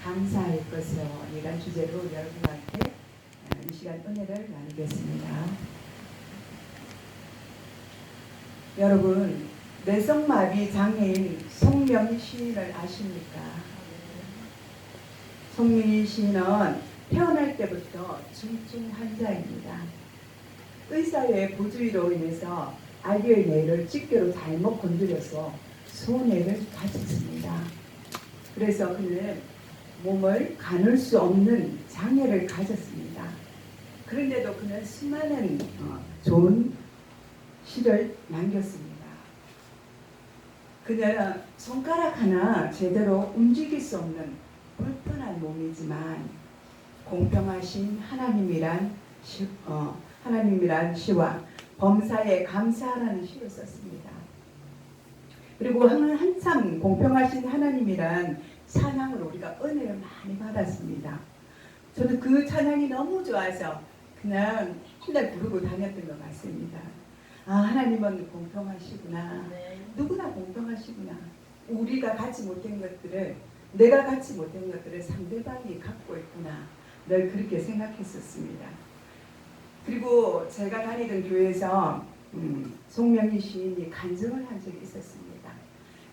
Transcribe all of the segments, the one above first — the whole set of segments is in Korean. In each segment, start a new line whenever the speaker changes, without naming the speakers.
감사할 것이라는 주제로 여러분한테 이 시간 은혜를 나누겠습니다. 여러분, 뇌성마비 장애인 송명희 시인을 아십니까? 송명희 시인은 태어날 때부터 중증 환자입니다. 의사의 부주의로 인해서 아기의 뇌를 집게로 잘못 건드려서 소뇌를 다쳤습니다. 그래서 그는 몸을 가눌 수 없는 장애를 가졌습니다. 그런데도 그는 수많은 좋은 시를 남겼습니다. 그는 손가락 하나 제대로 움직일 수 없는 불편한 몸이지만 공평하신 하나님이란 시와 범사에 감사하라는 시를 썼습니다. 그리고 한참 공평하신 하나님이란 찬양으로 우리가 은혜를 많이 받았습니다. 저도 그 찬양이 너무 좋아서 그냥 맨날 부르고 다녔던 것 같습니다. 아, 하나님은 공평하시구나. 누구나 공평하시구나. 우리가 갖지 못한 것들을, 내가 갖지 못한 것들을 상대방이 갖고 있구나. 늘 그렇게 생각했었습니다. 그리고 제가 다니던 교회에서 송명희 시인이 간증을 한 적이 있었습니다.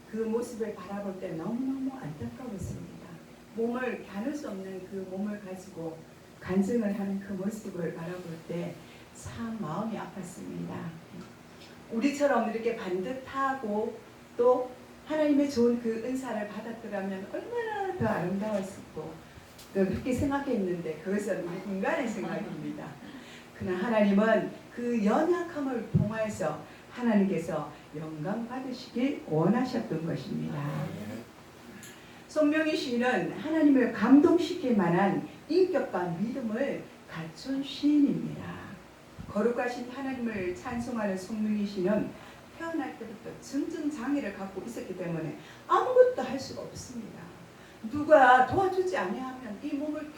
그 모습을 바라볼 때 너무너무 안타까웠습니다. 몸을 가눌 수 없는 그 몸을 가지고 간증을 하는 그 모습을 바라볼 때 참 마음이 아팠습니다. 우리처럼 이렇게 반듯하고 또 하나님의 좋은 그 은사를 받았더라면 얼마나 더 아름다웠을고 또 그렇게 생각했는데 그것은 우리 인간의 생각입니다. 그러나 하나님은 그 연약함을 통해서 하나님께서 영광 받으시길 원하셨던 것입니다. 송명희 시인은 하나님을 감동시킬 만한 인격과 믿음을 갖춘 시인입니다. 거룩하신 하나님을 찬송하는 송명희 시인은 태어날 때부터 증증 장애를 갖고 있었기 때문에 아무것도 할 수가 없습니다. 누가 도와주지 아니하면 이 몸을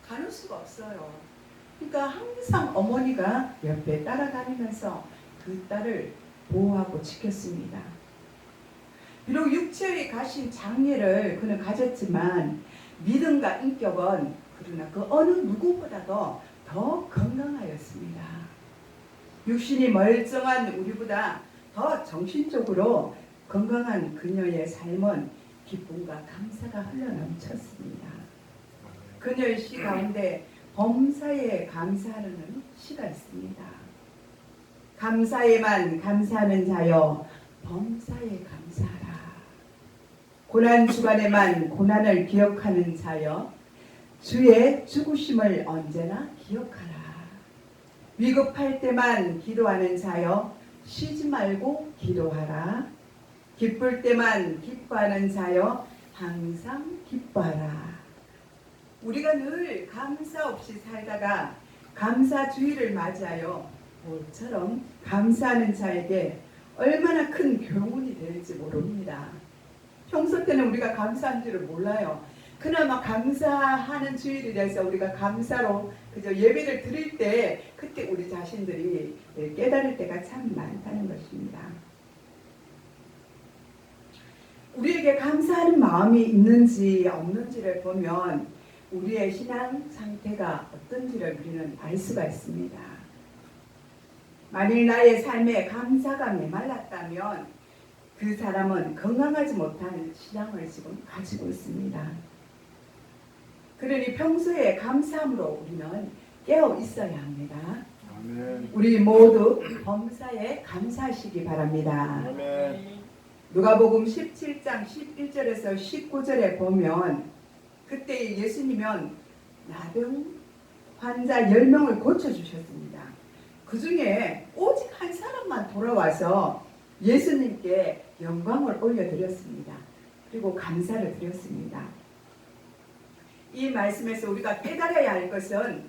가눌 수가 없어요. 그러니까 항상 어머니가 옆에 따라다니면서 그 딸을 보호하고 지켰습니다. 비록 육체에 가신 장애를 그는 가졌지만 믿음과 인격은 그러나 그 어느 누구보다도 더 건강하였습니다. 육신이 멀쩡한 우리보다 더 정신적으로 건강한 그녀의 삶은 기쁨과 감사가 흘러넘쳤습니다. 그녀의 시 가운데 범사에 감사하는 시가 있습니다. 감사에만 감사하는 자여 범사에 감사하라. 고난 주간에만 고난을 기억하는 자여 주의 죽으심을 언제나 기억하라. 위급할 때만 기도하는 자여 쉬지 말고 기도하라. 기쁠 때만 기뻐하는 자여 항상 기뻐하라. 우리가 늘 감사 없이 살다가 감사주의를 맞이하여 모처럼 감사하는 자에게 얼마나 큰 교훈이 될지 모릅니다. 평소 때는 우리가 감사한 줄을 몰라요. 그나마 감사하는 주의에 대해서 우리가 감사로 그저 예배를 드릴 때 그때 우리 자신들이 깨달을 때가 참 많다는 것입니다. 우리에게 감사하는 마음이 있는지 없는지를 보면 우리의 신앙 상태가 어떤지를 우리는 알 수가 있습니다. 만일 나의 삶에 감사가 메말랐다면 그 사람은 건강하지 못한 신앙을 지금 가지고 있습니다. 그러니 평소에 감사함으로 우리는 깨어 있어야 합니다. 아멘. 우리 모두 범사에 감사하시기 바랍니다. 아멘. 누가복음 17장 11절에서 19절에 보면 그때 예수님은 나병 환자 10명을 고쳐주셨습니다. 그 중에 오직 한 사람만 돌아와서 예수님께 영광을 올려드렸습니다. 그리고 감사를 드렸습니다. 이 말씀에서 우리가 깨달아야 할 것은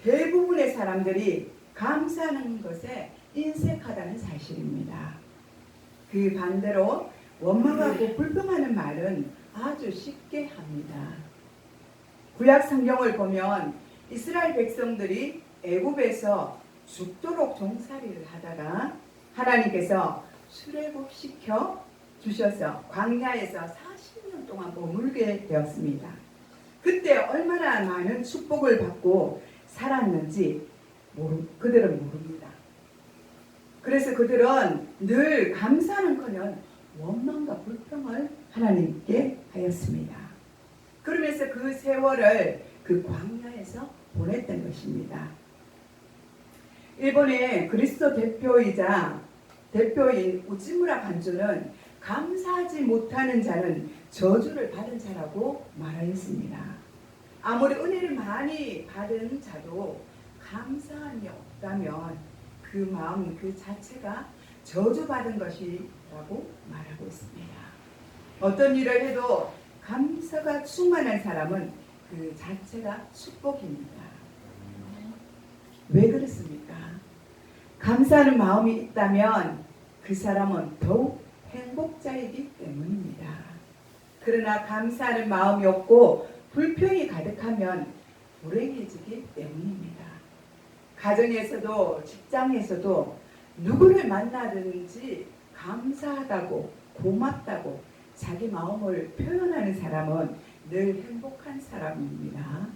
대부분의 사람들이 감사하는 것에 인색하다는 사실입니다. 그 반대로 원망하고 불평하는 말은 아주 쉽게 합니다. 구약 성경을 보면 이스라엘 백성들이 애굽에서 죽도록 종살이를 하다가 하나님께서 출애굽시켜 주셔서 광야에서 40년 동안 머물게 되었습니다. 그 그때 얼마나 많은 축복을 받고 살았는지 그들은 모릅니다. 그래서 그들은 늘 감사는커녕 원망과 불평을 하나님께 하였습니다. 그러면서 그 세월을 그 광야에서 보냈던 것입니다. 일본의 그리스도 대표인 우찌무라 간주는 감사하지 못하는 자는 저주를 받은 자라고 말하였습니다. 아무리 은혜를 많이 받은 자도 감사함이 없다면 그 마음 그 자체가 저주받은 것이라고 말하고 있습니다. 어떤 일을 해도 감사가 충만한 사람은 그 자체가 축복입니다. 왜 그렇습니까? 감사하는 마음이 있다면 그 사람은 더욱 행복자이기 때문입니다. 그러나 감사하는 마음이 없고 불평이 가득하면 불행해지기 때문입니다. 가정에서도 직장에서도 누구를 만나든지 감사하다고 고맙다고 자기 마음을 표현하는 사람은 늘 행복한 사람입니다.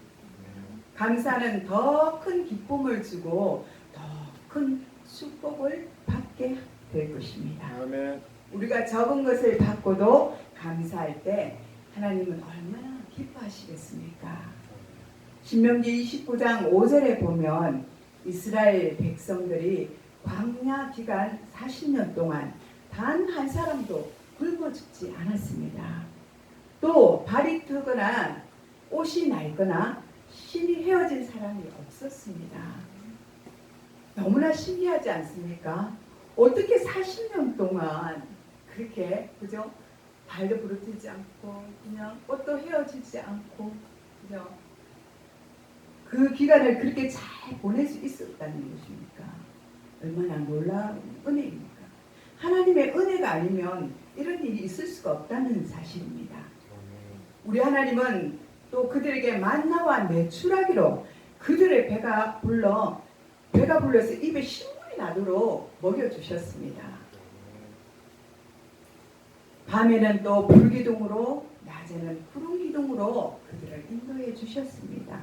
감사는 더 큰 기쁨을 주고 더 큰 축복을 받게 될 것입니다.
아멘.
우리가 적은 것을 받고도 감사할 때 하나님은 얼마나 기뻐하시겠습니까? 신명기 29장 5절에 보면 이스라엘 백성들이 광야 기간 40년 동안 단 한 사람도 굶어 죽지 않았습니다. 또 발이 트거나 옷이 낡거나 신이 헤어진 사람이 없었습니다. 너무나 신기하지 않습니까? 어떻게 40년 동안 그렇게 그죠? 발도 부러지지 않고 그냥 옷도 헤어지지 않고 그죠? 그 기간을 그렇게 잘 보낼 수 있었다는 것입니까? 얼마나 놀라운 은혜입니까? 하나님의 은혜가 아니면 이런 일이 있을 수가 없다는 사실입니다. 우리 하나님은 또 그들에게 만나와 메추라기로 그들의 배가 불러서 입에 신물이 나도록 먹여주셨습니다. 밤에는 또 불기둥으로 낮에는 구름기둥으로 그들을 인도해 주셨습니다.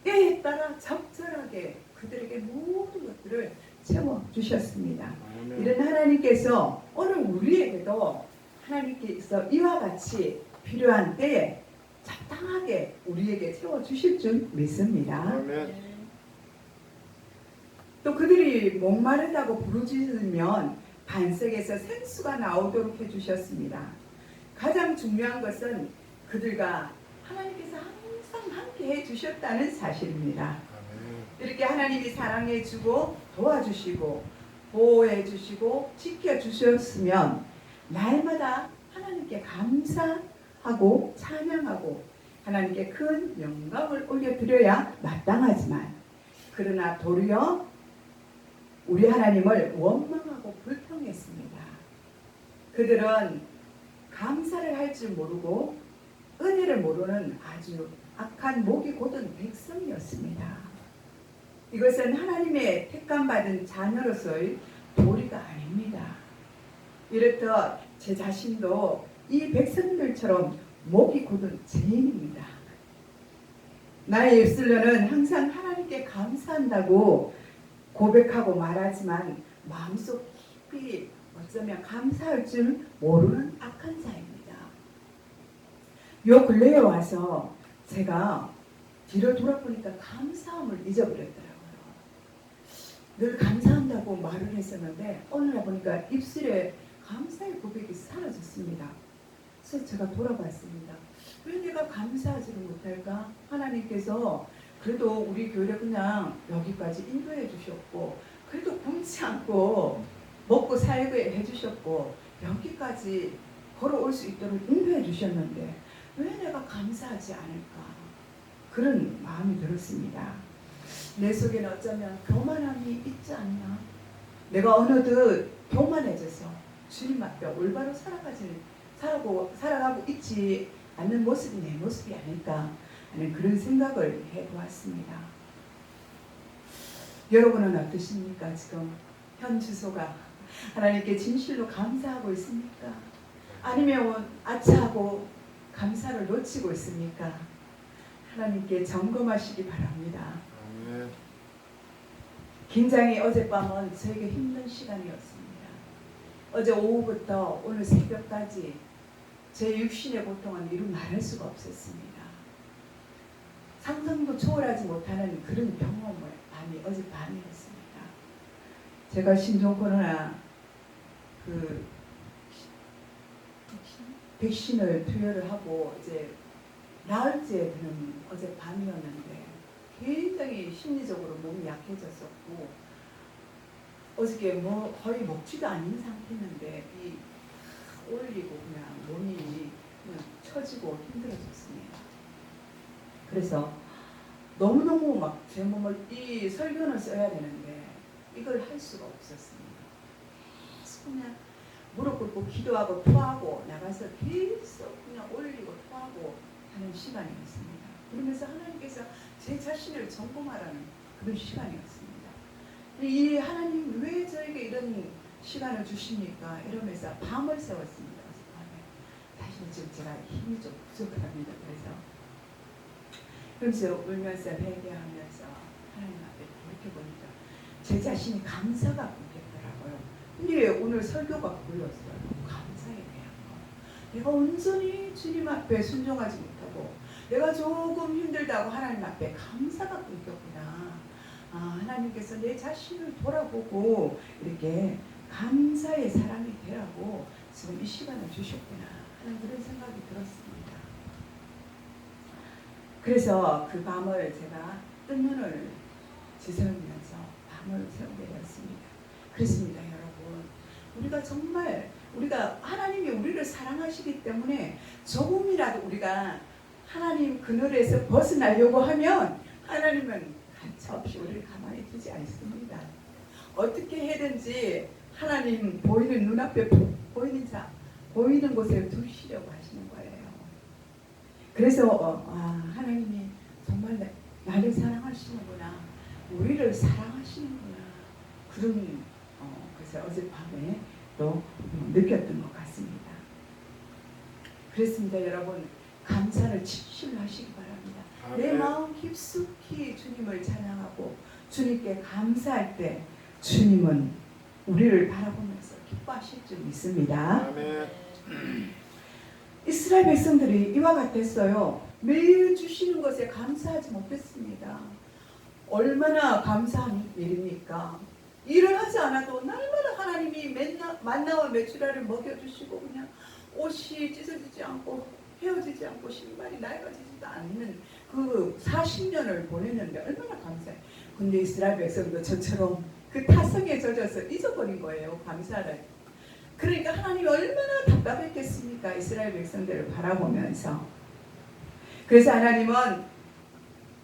때에 따라 적절하게 그들에게 모든 것들을 채워주셨습니다. 이런 하나님께서 오늘 우리에게도 하나님께서 이와 같이 필요한 때에 적당하게 우리에게 채워주실 줄 믿습니다.
아멘.
또 그들이 목마르다고 부르짖으면 반석에서 생수가 나오도록 해주셨습니다. 가장 중요한 것은 그들과 하나님께서 항상 함께 해주셨다는 사실입니다. 이렇게 하나님이 사랑해주고 도와주시고 보호해주시고 지켜주셨으면 날마다 하나님께 감사하고 찬양하고 하나님께 큰 영광을 올려드려야 마땅하지만 그러나 도리어 우리 하나님을 원망하고 불평했습니다. 그들은 감사를 할 줄 모르고 은혜를 모르는 아주 악한 목이 곧은 백성이었습니다. 이것은 하나님의 택감받은 자녀로서의 도리가 아닙니다. 이렇듯 제 자신도 이 백성들처럼 목이 곧은 죄인입니다. 나의 입술로는 항상 하나님께 감사한다고 고백하고 말하지만 마음속 깊이 어쩌면 감사할 줄 모르는 악한 자입니다. 요 근래에 와서 제가 뒤를 돌아보니까 감사함을 잊어버렸더라고요. 늘 감사한다고 말을 했었는데 어느 날 보니까 입술에 감사의 고백이 사라졌습니다. 그래서 제가 돌아봤습니다. 왜 내가 감사하지를 못할까? 하나님께서 그래도 우리 교회를 그냥 여기까지 인도해 주셨고 그래도 굶지 않고 먹고 살게 해주셨고 여기까지 걸어올 수 있도록 인도해 주셨는데 왜 내가 감사하지 않을까? 그런 마음이 들었습니다. 내 속에는 어쩌면 교만함이 있지 않나? 내가 어느덧 교만해져서 주님 앞에 올바로 살아가고 있지 않는 모습이 내 모습이 아닐까 하는 그런 생각을 해보았습니다. 여러분은 어떠십니까? 지금 현 주소가 하나님께 진실로 감사하고 있습니까? 아니면 아차하고 감사를 놓치고 있습니까? 하나님께 점검하시기 바랍니다.
아멘.
굉장히 어젯밤은 저에게 힘든 시간이었습니다. 어제 오후부터 오늘 새벽까지 제 육신의 고통은 이루 말할 수가 없었습니다. 상상도 초월하지 못하는 그런 경험을 어젯밤이었습니다. 제가 신종 코로나 백신을 투여를 하고 이제 나흘째 되는 어젯밤이었는데 굉장히 심리적으로 몸이 약해졌었고 어저께 거의 먹지도 않는 상태였는데 이 올리고 그냥 몸이 그냥 처지고 힘들어졌습니다. 그래서 너무너무 막 제 몸을 이 설교는 써야 되는데 이걸 할 수가 없었습니다. 계속 그냥 무릎 꿇고 기도하고 토하고 나가서 계속 그냥 올리고 토하고 하는 시간이었습니다. 그러면서 하나님께서 제 자신을 점검하라는 그런 시간이었습니다. 이 하나님 왜 저에게 이런 시간을 주십니까? 이러면서 밤을 새웠습니다. 사실 지금 제가 힘이 좀 부족합니다. 그래서 울면서 회개하면서 하나님 앞에 돌이켜보니까 제 자신이 감사가 끊겼더라고요. 근데 오늘 설교가 그거였어요. 감사에 대한 거. 내가 온전히 주님 앞에 순종하지 못하고 내가 조금 힘들다고 하나님 앞에 감사가 끊겼구나. 하나님께서 내 자신을 돌아보고 이렇게 감사의 사람이 되라고 지금 이 시간을 주셨구나 하는 그런 생각이 들었습니다. 그래서 그 밤을 제가 뜬 눈을 지새우면서 밤을 새우게 되었습니다. 그렇습니다, 여러분. 우리가 정말 하나님이 우리를 사랑하시기 때문에 조금이라도 우리가 하나님 그늘에서 벗어나려고 하면 하나님은 가차없이 우리를 가만히 두지 않습니다. 어떻게 해든지 하나님 보이는 눈앞에 보이는 곳에 두시려고 하시는 거예요. 그래서 하나님이 정말 나를 사랑하시는구나, 우리를 사랑하시는구나 그런 그래서 어젯밤에 또 느꼈던 것 같습니다. 그렇습니다, 여러분. 감사를 진실로 하시기 바랍니다. 내 마음 깊숙이 주님을 찬양하고 주님께 감사할 때 주님은 우리를 바라보면서 기뻐하실 줄 믿습니다.
아멘.
이스라엘 백성들이 이와 같았어요. 매일 주시는 것에 감사하지 못했습니다. 얼마나 감사한 일입니까? 일을 하지 않아도 날마다 하나님이 만나와 메추라를 먹여주시고 그냥 옷이 찢어지지 않고 헤어지지 않고 신발이 낡아지지도 않는 그 40년을 보냈는데 얼마나 감사해. 근데 이스라엘 백성도 저처럼 그 타성에 젖어서 잊어버린 거예요, 감사를. 그러니까 하나님이 얼마나 답답했겠습니까? 이스라엘 백성들을 바라보면서. 그래서 하나님은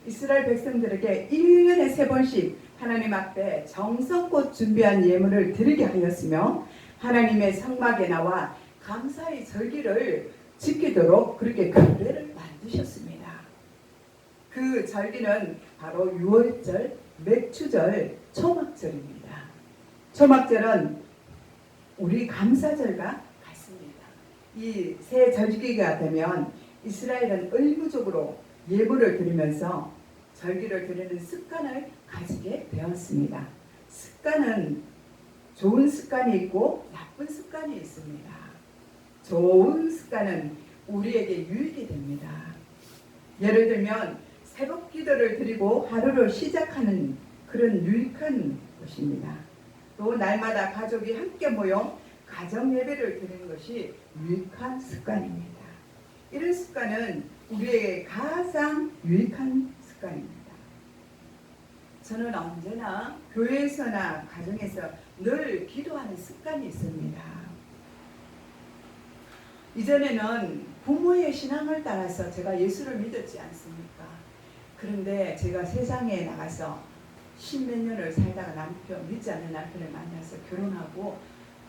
이스라엘 백성들에게 1년에 3번씩 하나님 앞에 정성껏 준비한 예물을 드리게 하였으며 하나님의 성막에 나와 감사의 절기를 지키도록 그렇게 규례를 만드셨습니다. 그 절기는 바로 유월절, 맥추절, 초막절입니다. 초막절은 우리 감사절과 같습니다. 이 세 절기가 되면 이스라엘은 의무적으로 예물을 드리면서 절기를 드리는 습관을 가지게 되었습니다. 습관은 좋은 습관이 있고 나쁜 습관이 있습니다. 좋은 습관은 우리에게 유익이 됩니다. 예를 들면 새벽 기도를 드리고 하루를 시작하는 그런 유익한 것입니다. 또 날마다 가족이 함께 모여 가정 예배를 드리는 것이 유익한 습관입니다. 이런 습관은 우리에게 가장 유익한 습관입니다. 저는 언제나 교회에서나 가정에서 늘 기도하는 습관이 있습니다. 이전에는 부모의 신앙을 따라서 제가 예수를 믿었지 않습니까? 그런데 제가 세상에 나가서 10몇 년을 살다가 믿지 않는 남편을 만나서 결혼하고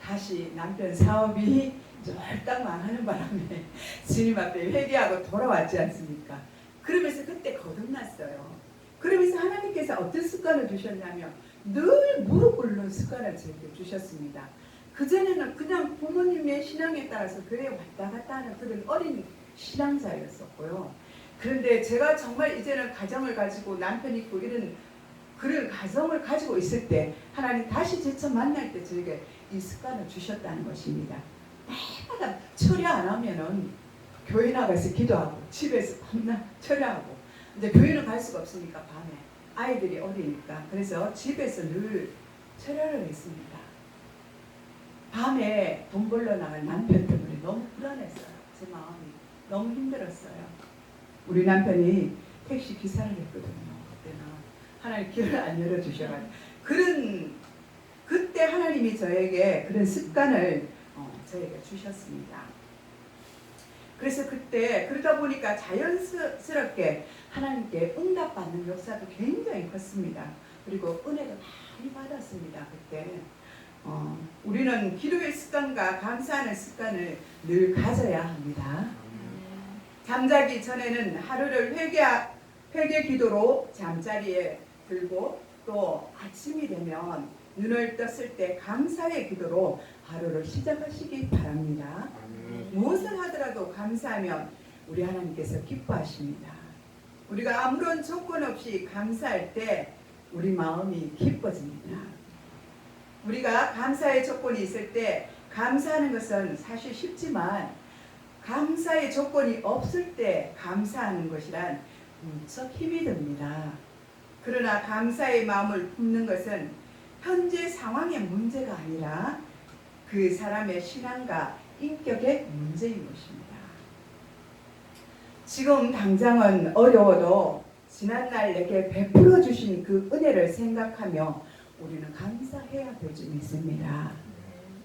다시 남편 사업이 쫄딱 망하는 바람에 주님 앞에 회개하고 돌아왔지 않습니까? 그러면서 그때 거듭났어요. 그러면서 하나님께서 어떤 습관을 주셨냐면 늘 무릎 꿇는 습관을 저에게 주셨습니다. 그전에는 그냥 부모님의 신앙에 따라서 교회에 왔다 갔다 하는 그런 어린 신앙자였었고요. 그런데 제가 정말 이제는 가정을 가지고 남편 있고 이런 그런 가정을 가지고 있을 때 하나님 다시 제쳐 만날 때 저에게 이 습관을 주셨다는 것입니다. 매일마다 처리 안 하면은 교회 나가서 기도하고 집에서 밤낮 처리하고 이제 교회는 갈 수가 없으니까 밤에 아이들이 어리니까 그래서 집에서 늘 처리를 했습니다. 밤에 돈 벌러 나갈 남편 때문에 너무 불안했어요. 제 마음이 너무 힘들었어요. 우리 남편이 택시 기사를 했거든요. 그때는 하나님 길을 안 열어주셔가지고 그때 하나님이 저에게 그런 습관을 저에게 주셨습니다. 그래서 그때 그러다 보니까 자연스럽게 하나님께 응답받는 역사도 굉장히 컸습니다. 그리고 은혜도 많이 받았습니다. 그때 우리는 기도의 습관과 감사하는 습관을 늘 가져야 합니다. 잠자기 전에는 하루를 회개 기도로 잠자리에 들고 또 아침이 되면 눈을 떴을 때 감사의 기도로 하루를 시작하시기 바랍니다. 무엇을 하더라도 감사하면 우리 하나님께서 기뻐하십니다. 우리가 아무런 조건 없이 감사할 때 우리 마음이 기뻐집니다. 우리가 감사의 조건이 있을 때 감사하는 것은 사실 쉽지만 감사의 조건이 없을 때 감사하는 것이란 무척 힘이 듭니다. 그러나 감사의 마음을 품는 것은 현재 상황의 문제가 아니라 그 사람의 신앙과 인격의 문제인 것입니다. 지금 당장은 어려워도 지난날 내게 베풀어 주신 그 은혜를 생각하며 우리는 감사해야 될 줄 믿습니다.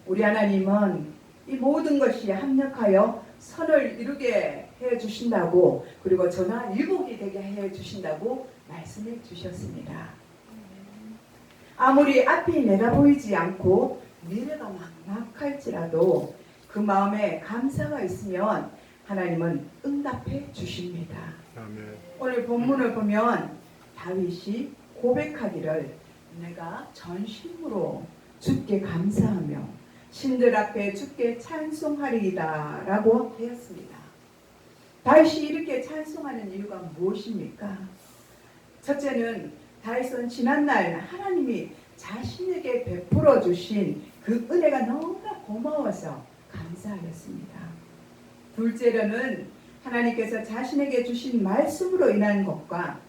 우리 하나님은 이 모든 것이 합력하여 선을 이루게 해 주신다고 그리고 저나 유복이 되게 해 주신다고 말씀해 주셨습니다. 아무리 앞이 내다보이지 않고 미래가 막막할지라도 그 마음에 감사가 있으면 하나님은 응답해 주십니다. 아멘. 오늘 본문을 보면 다윗이 고백하기를 내가 전심으로 주께 감사하며 신들 앞에 주께 찬송하리이다 라고 하였습니다. 다윗이 이렇게 찬송하는 이유가 무엇입니까? 첫째는 다윗은 지난날 하나님이 자신에게 베풀어 주신 그 은혜가 너무나 고마워서 감사하였습니다. 둘째로는 하나님께서 자신에게 주신 말씀으로 인한 것과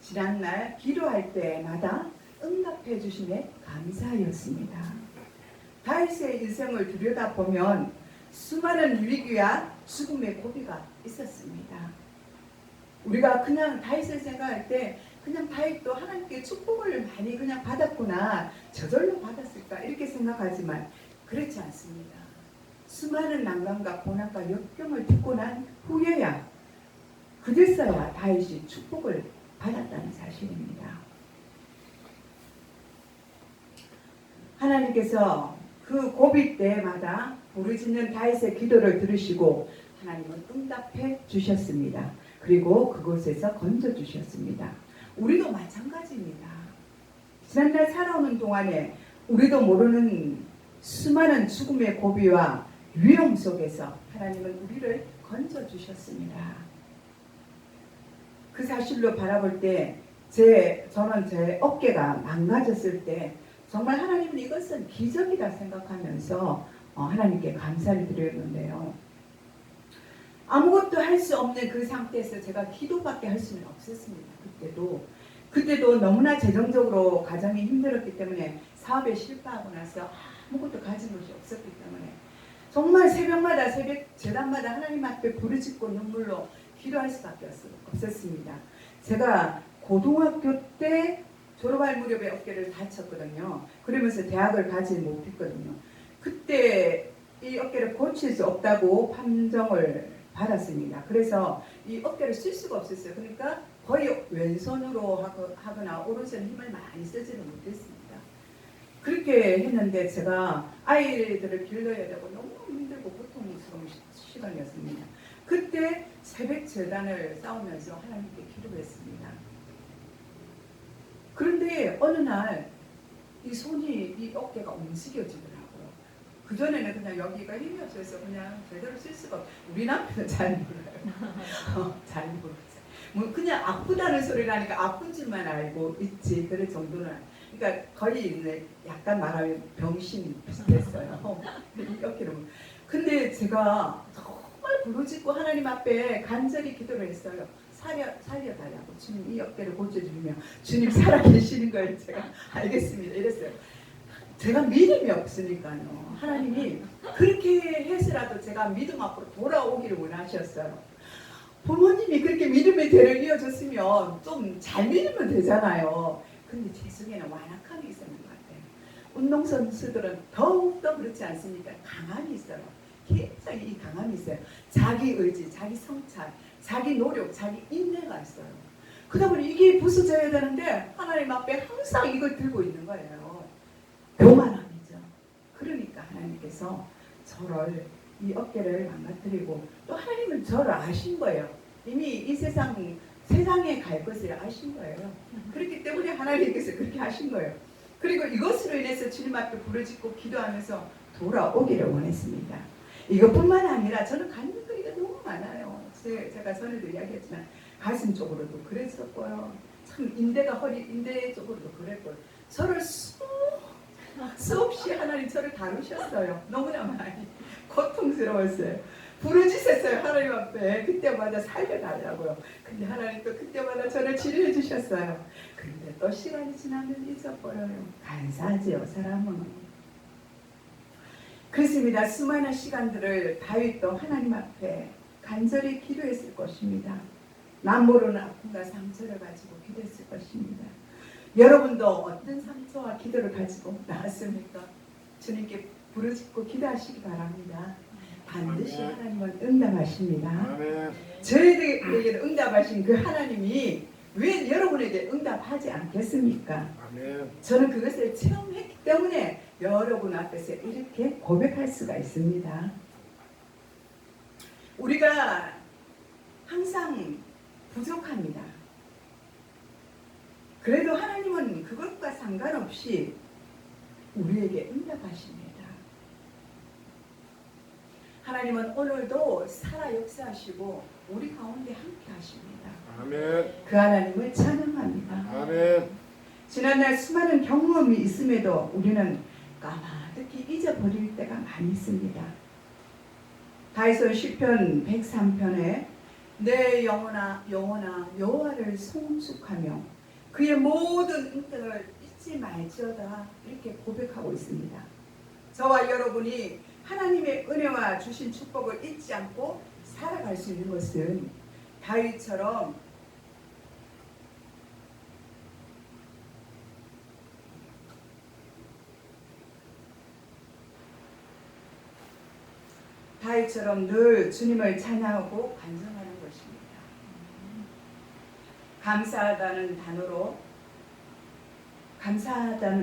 지난날 기도할 때마다 응답해 주심에 감사하였습니다. 다윗의 인생을 들여다보면 수많은 위기와 죽음의 고비가 있었습니다. 우리가 그냥 다윗을 생각할 때 그냥 다윗도 하나님께 축복을 많이 그냥 받았구나 저절로 받았을까 이렇게 생각하지만 그렇지 않습니다. 수많은 난관과 고난과 역경을 듣고 난 후에야 그제서야 다윗이 축복을 받았다는 사실입니다. 하나님께서 그 고비 때마다 부르짖는 다윗의 기도를 들으시고 하나님은 응답해 주셨습니다. 그리고 그곳에서 건져 주셨습니다. 우리도 마찬가지입니다. 지난날 살아오는 동안에 우리도 모르는 수많은 죽음의 고비와 위험 속에서 하나님은 우리를 건져 주셨습니다. 그 사실로 바라볼 때 저는 제 어깨가 망가졌을 때 정말 하나님은 이것은 기적이다 생각하면서 하나님께 감사를 드렸는데요. 아무것도 할 수 없는 그 상태에서 제가 기도밖에 할 수는 없었습니다. 그때도 너무나 재정적으로 가정이 힘들었기 때문에 사업에 실패하고 나서 아무것도 가진 것이 없었기 때문에 정말 새벽마다 새벽 제단마다 하나님 앞에 부르짖고 눈물로 기도할 수밖에 없었습니다. 제가 고등학교 때 졸업할 무렵에 어깨를 다쳤거든요. 그러면서 대학을 가지 못했거든요. 그때 이 어깨를 고칠 수 없다고 판정을 받았습니다. 그래서 이 어깨를 쓸 수가 없었어요. 그러니까 거의 왼손으로 하거나 오른손 힘을 많이 쓰지는 못했습니다. 그렇게 했는데 제가 아이들을 길러야 되고 너무 힘들고 고통스러운 시간이었습니다. 그때 새벽 제단을 싸우면서 하나님께 기도했습니다. 그런데 어느 날 이 어깨가 움직여지더라고요. 그전에는 그냥 여기가 힘이 없어서 그냥 제대로 쓸 수가 없어요. 우리 남편은 잘 몰라요. 잘 모르죠. 뭐 그냥 아프다는 소리라니까 아픈 줄만 알고 있지 그럴 정도는. 그러니까 거의 이제 약간 말하면 병신 비슷했어요. 이렇게. 근데 제가 정말 부르짖고 하나님 앞에 간절히 기도를 했어요. 살려달라고. 주님 이 어깨를 고쳐주면 주님 살아계시는 걸 제가 알겠습니다. 이랬어요. 제가 믿음이 없으니까요. 하나님이 그렇게 해서라도 제가 믿음 앞으로 돌아오기를 원하셨어요. 부모님이 그렇게 믿음의 대를 이어줬으면 좀 잘 믿으면 되잖아요. 근데 제 속에는 완악함이 있었는 것 같아요. 운동선수들은 더욱더 그렇지 않습니까? 강함이 있어요. 굉장히 이 강함이 있어요. 자기 의지, 자기 성찰, 자기 노력, 자기 인내가 있어요. 그러다 보니 이게 부서져야 되는데 하나님 앞에 항상 이걸 들고 있는 거예요. 교만함이죠. 그러니까 하나님께서 저를 이 어깨를 망가뜨리고 또 하나님은 저를 아신 거예요. 이미 이 세상에 갈 것을 아신 거예요. 그렇기 때문에 하나님께서 그렇게 하신 거예요. 그리고 이것으로 인해서 주님 앞에 부르짖고 기도하면서 돌아오기를 원했습니다. 이것뿐만 아니라 저는 간증거리가 너무 많아요. 제가 전에도 이야기했지만 가슴 쪽으로도 그랬었고요. 참 인대 쪽으로도 그랬고요. 저를 수없이 하나님 저를 다루셨어요. 너무나 많이 고통스러웠어요. 부르짖었어요. 하나님 앞에 그때마다 살려달라고요. 근데 하나님 또 그때마다 저를 치료해 주셨어요. 근데 또 시간이 지나면 잊어버려요. 간사하지요 사람은. 그렇습니다. 수많은 시간들을 다윗도 하나님 앞에 간절히 기도했을 것입니다. 남모르는 아픔과 상처를 가지고 기도했을 것입니다. 여러분도 어떤 상처와 기도를 가지고 나왔습니까? 주님께 부르짖고 기도하시기 바랍니다. 반드시 하나님은 응답하십니다. 저희들에게 응답하신 그 하나님이 왜 여러분에게 응답하지 않겠습니까? 저는 그것을 체험했기 때문에 여러분 앞에서 이렇게 고백할 수가 있습니다. 우리가 항상 부족합니다. 그래도 하나님은 그것과 상관없이 우리에게 응답하십니다. 하나님은 오늘도 살아 역사하시고 우리 가운데 함께 하십니다.
아멘.
그 하나님을 찬양합니다.
아멘.
지난날 수많은 경험이 있음에도 우리는 까마득히 잊어버릴 때가 많이 있습니다. 다윗은 시편 103편에 내 영혼아 여호와를 송축하며 그의 모든 은혜를 잊지 말지어다 이렇게 고백하고 있습니다. 저와 여러분이 하나님의 은혜와 주신 축복을 잊지 않고 살아갈 수 있는 것은 다윗처럼 늘 주님을 찬양하고 간증하는 것입니다. 감사하다는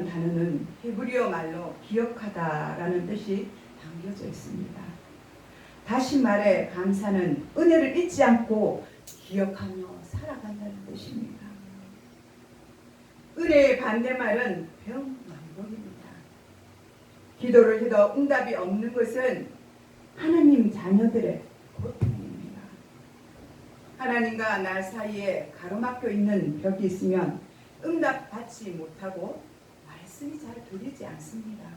단어는 히브리어 말로 기억하다라는 뜻이 담겨져 있습니다. 다시 말해 감사는 은혜를 잊지 않고 기억하며 살아간다는 뜻입니다. 은혜의 반대말은 병만복입니다. 기도를 해도 응답이 없는 것은 하나님 자녀들의 고통입니다. 하나님과 나 사이에 가로막혀 있는 벽이 있으면 응답받지 못하고 말씀이 잘 들리지 않습니다.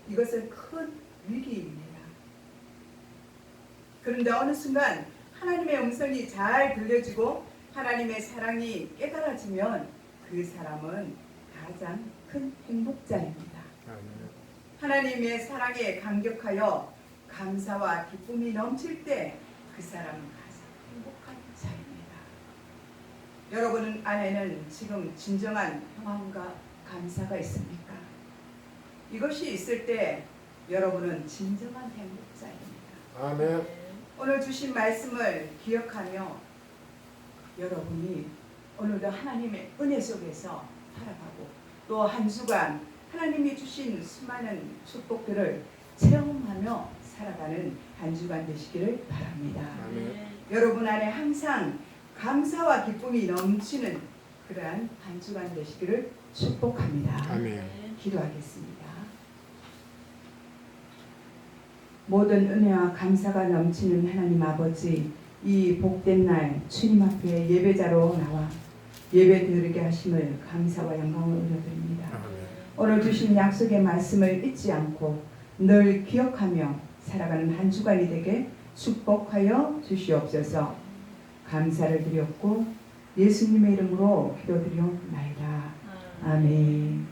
이것은 큰 위기입니다. 그런데 어느 순간 하나님의 음성이 잘 들려지고 하나님의 사랑이 깨달아지면 그 사람은 가장 큰 행복자입니다. 하나님의 사랑에 감격하여 감사와 기쁨이 넘칠 때 그 사람은 가장 행복한 자입니다. 여러분 안에는 지금 진정한 평안과 감사가 있습니까? 이것이 있을 때 여러분은 진정한 행복자입니다.
아멘.
오늘 주신 말씀을 기억하며 여러분이 오늘도 하나님의 은혜 속에서 살아가고 또 한 주간 하나님이 주신 수많은 축복들을 체험하며 살아가는 한 주간 되시기를 바랍니다.
아멘.
여러분 안에 항상 감사와 기쁨이 넘치는 그러한 한 주간 되시기를 축복합니다.
아멘.
기도하겠습니다. 모든 은혜와 감사가 넘치는 하나님 아버지, 이 복된 날 주님 앞에 예배자로 나와 예배 드리게 하심을 감사와 영광을 올려드립니다. 오늘 주신 약속의 말씀을 잊지 않고 늘 기억하며 살아가는 한 주간이 되게 축복하여 주시옵소서. 감사를 드렸고 예수님의 이름으로 기도드리옵나이다. 아멘.